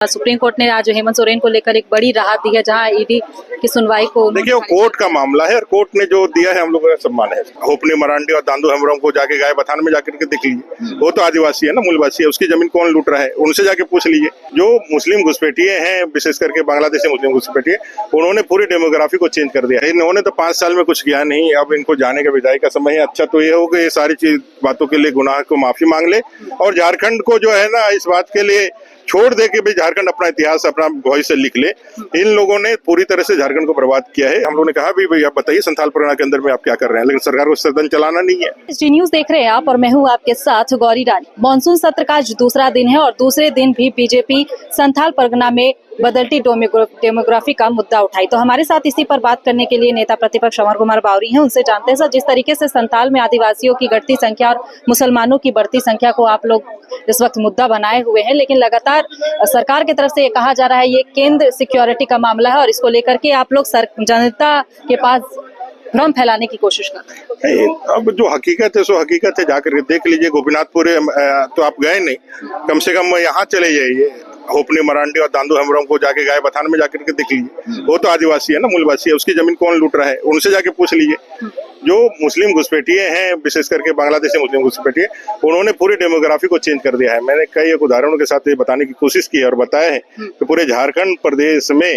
Supreme court ने आज हेमंत सोरेन को लेकर एक बड़ी राहत दी है, जहां ईडी की सुनवाई को देखिए वो कोर्ट का मामला है और कोर्ट ने जो दिया है हम लोगों का सम्मान है। होपनी मरांडी और दांदू हेम्ब्रम को जाके गाय बथान में जाकर के देख लीजिए, वो तो आदिवासी है ना, मूलवासी है, उसकी जमीन कौन लूट रहा है उनसे जाके पूछ लीजिए। जो मुस्लिम घुसपैठिए हैं, विशेष करके बांग्लादेशी मुस्लिम घुसपैठिए, उन्होंने पूरी डेमोग्राफी को चेंज कर दिया। इन्होंने तो 5 साल में कुछ किया नहीं, अब इनको जाने का विदाई का समय है। अच्छा तो ये हो कि ये सारी चीज बातों के लिए गुनाह को माफी मांग ले और झारखंड को जो है ना इस बात के लिए छोड़ दे कि भाई झारखंड अपना इतिहास अपना भविष्य लिख ले। इन लोगों ने पूरी तरह से झारखंड को बर्बाद किया है। हम लोगों ने कहा भी भाई आप बताइए संथाल परगना के अंदर में आप क्या कर रहे हैं, लेकिन सरकार को सदन चलाना नहीं है। जी न्यूज देख रहे हैं आप और मैं हूं आपके साथ गौरी रानी। मॉनसून सत्र का आज दूसरा दिन है और दूसरे दिन भी बीजेपी संथाल परगना में बदलती डेमोग्राफी का मुद्दा उठाई। तो हमारे साथ इसी पर बात करने के लिए नेता प्रतिपक्ष अमर कुमार बावरी हैं। उनसे जानते हैं सर, जिस तरीके से संथाल में आदिवासियों की घटती संख्या और मुसलमानों की बढ़ती संख्या को आप लोग इस वक्त मुद्दा बनाए हुए हैं, लेकिन लगातार सरकार की तरफ से ये कहा जा रहा है ये केंद्र सिक्योरिटी का मामला है और इसको लेकर के आप लोग जनता के पास भ्रम फैलाने की कोशिश कर रहे हैं। अब जो हकीकत है सो हकीकत है, जाकर देख लीजिए। गोपीनाथपुर तो आप गए नहीं, कम से कम यहाँ चले जाइए। होपनी मरांडी और दांदू हेम्ब्रम को जाके गाय बथान में जाकर के देख लीजिए, वो तो आदिवासी है ना, मूलवासी है, उसकी जमीन कौन लूट रहा है उनसे जाके पूछ लीजिए। जो मुस्लिम घुसपैठिए हैं, विशेष करके बांग्लादेशी मुस्लिम घुसपैठिए, उन्होंने पूरी डेमोग्राफी को चेंज कर दिया है। मैंने कई एक उदाहरणों के साथ ये बताने की कोशिश की है और बताया है कि पूरे झारखंड प्रदेश में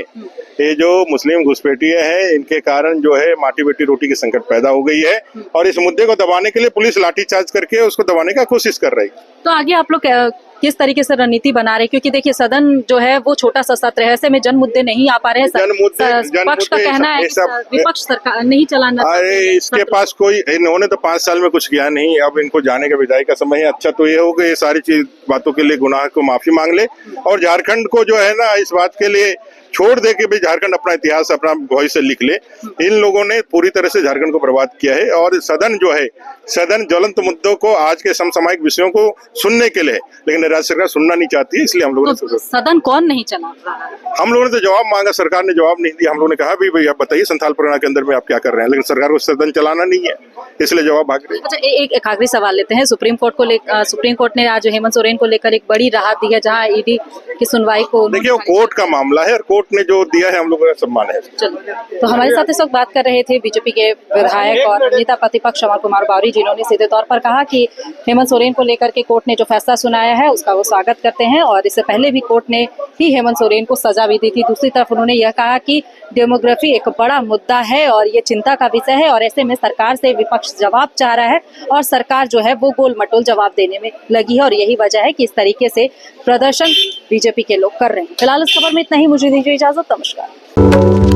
ये जो मुस्लिम घुसपैठिए हैं, इनके कारण जो है माटी बेटी रोटी की संकट पैदा हो गई है और इस मुद्दे को दबाने के लिए पुलिस लाठीचार्ज करके उसको दबाने का कोशिश कर रही है। तो आगे आप लोग किस तरीके से रणनीति बना रहे हैं? क्योंकि देखिए सदन जो है वो छोटा सा सत्र है, ऐसे में जन मुद्दे नहीं आ पा रहे हैं। विपक्ष का कहना है विपक्ष सरकार नहीं चलाना। अरे इसके पास कोई, इन्होंने तो 5 साल में कुछ किया नहीं, अब इनको जाने का विदाई का समय है। अच्छा तो ये हो कि ये सारी चीज बातों के लिए गुनाह को माफी मांग ले और झारखंड को जो है ना इस बात के लिए छोड़ दे कि भाई झारखंड अपना इतिहास अपना भविष्य लिख ले। इन लोगों ने पूरी तरह से झारखंड को बर्बाद किया है और सदन जो है, सदन ज्वलंत मुद्दों को, आज के समसामयिक विषयों को सुनने के लिए, लेकिन राज्य सरकार सुनना नहीं चाहती है, इसलिए हम लोगों ने सदन कौन नहीं चला रहा है? हम लोगों ने तो जवाब मांगा, सरकार ने जवाब नहीं दिया। हम लोगों ने कहा भी भाई आप बताइए संथाल परगना के अंदर में आप क्या कर रहे हैं, लेकिन सरकार को सदन चलाना नहीं है, इसलिए जवाब भाग रही है। अच्छा एक आखिरी सवाल लेते हैं। सुप्रीम कोर्ट ने आज हेमंत सोरेन को लेकर एक बड़ी राहत दी है, जहां ईडी की सुनवाई को। देखिए वो कोर्ट का मामला है और कोर्ट ने जो दिया है हम लोगों का सम्मान है। चलो, तो हमारे साथ इस वक्त बात कर रहे थे बीजेपी के विधायक और नेता प्रतिपक्ष अमर कुमार बावरी, जिन्होंने सीधे तौर पर कहा कि हेमंत सोरेन को लेकर के कोर्ट ने जो फैसला सुनाया है उसका वो स्वागत करते हैं और इससे पहले भी कोर्ट ने ही हेमंत सोरेन को सजा भी दी थी। दूसरी तरफ उन्होंने यह कहा कि डेमोग्राफी एक बड़ा मुद्दा है और ये चिंता का विषय है और ऐसे में सरकार से विपक्ष जवाब चाह रहा है और सरकार जो है वो गोल मटोल जवाब देने में लगी है और यही वजह है कि इस तरीके से प्रदर्शन बीजेपी के लोग कर रहे हैं। फिलहाल इस खबर में इतना ही, मुझे दीजिए इजाजत, नमस्कार।